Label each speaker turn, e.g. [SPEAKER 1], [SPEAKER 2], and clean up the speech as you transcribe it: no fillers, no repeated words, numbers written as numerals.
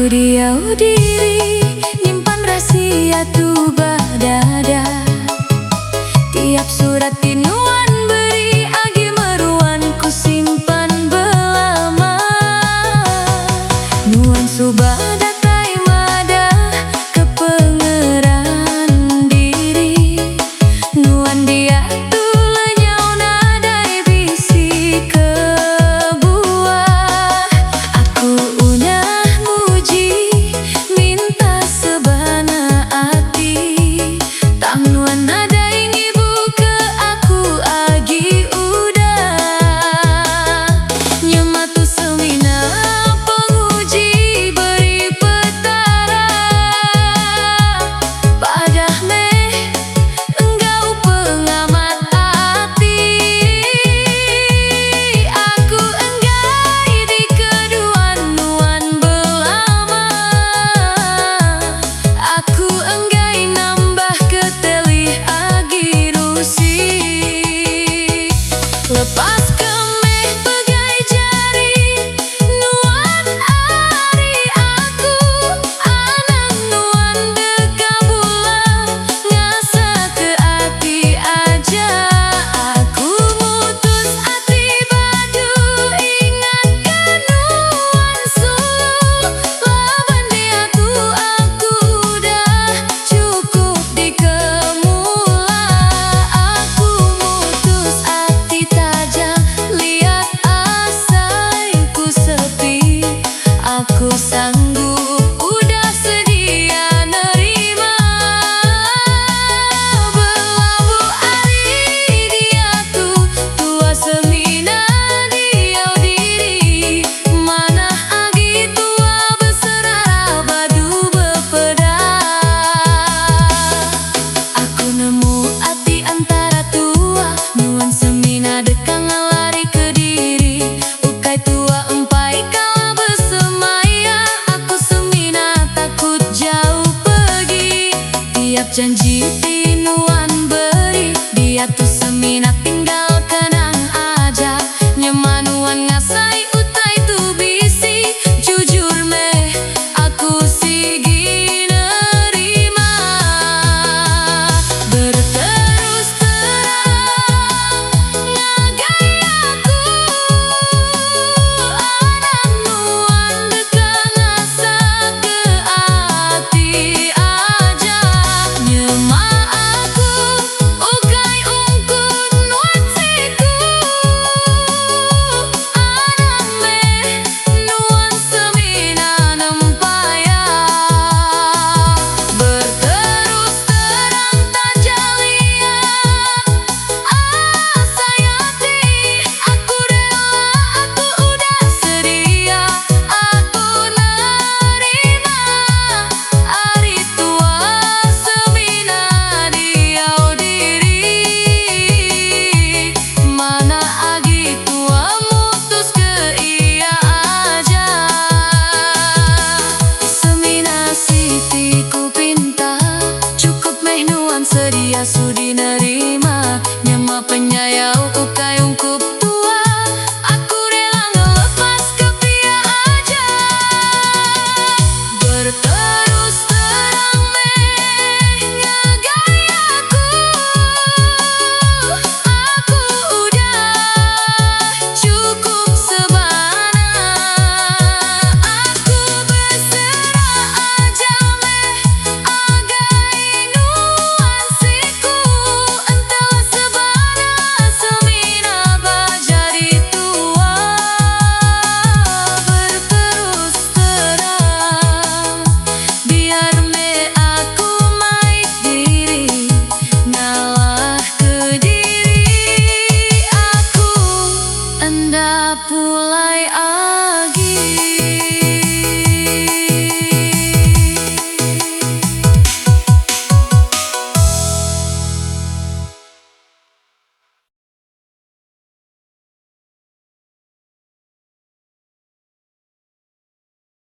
[SPEAKER 1] Aku diau diri, nyimpan rahasia tu badada. Tiap surat tinuan beri, agi meruan ku simpan belama. Nuan subada tai mada kepengeran diri. Nuan dia tu lenyau nadai bisi kebuah. Aku unyah muji minta sebana hati. Tang nuan nadai ngibu ke aku agi udah. Nyematu semina penguji beri petara. Padah meh engkau pengamat hati. Aku enggai di kedua nuan belama. Aku enggai nambah ketelih agi rusi. Lepas kemeh pegai jari, nuan ari aku. Anak nuan dekabula, ngasa ke hati aja. Aku mutus hati badu, ingatkan nuan sulu. Laban dia tu aku dah cukup di kemula. Aku mutus hati tajam, lihat asaiku sepi. Aku sanggup udah sedia nerima. Belabu ari dia tu tua semina diau diri. Mana agi tua beserara badu bepeda. Aku nemu hati antara tua, nuan semina dekang lari ke diri. Ukai tua empai kala bersemaya. Aku semina takut jauh pergi. Tiap janji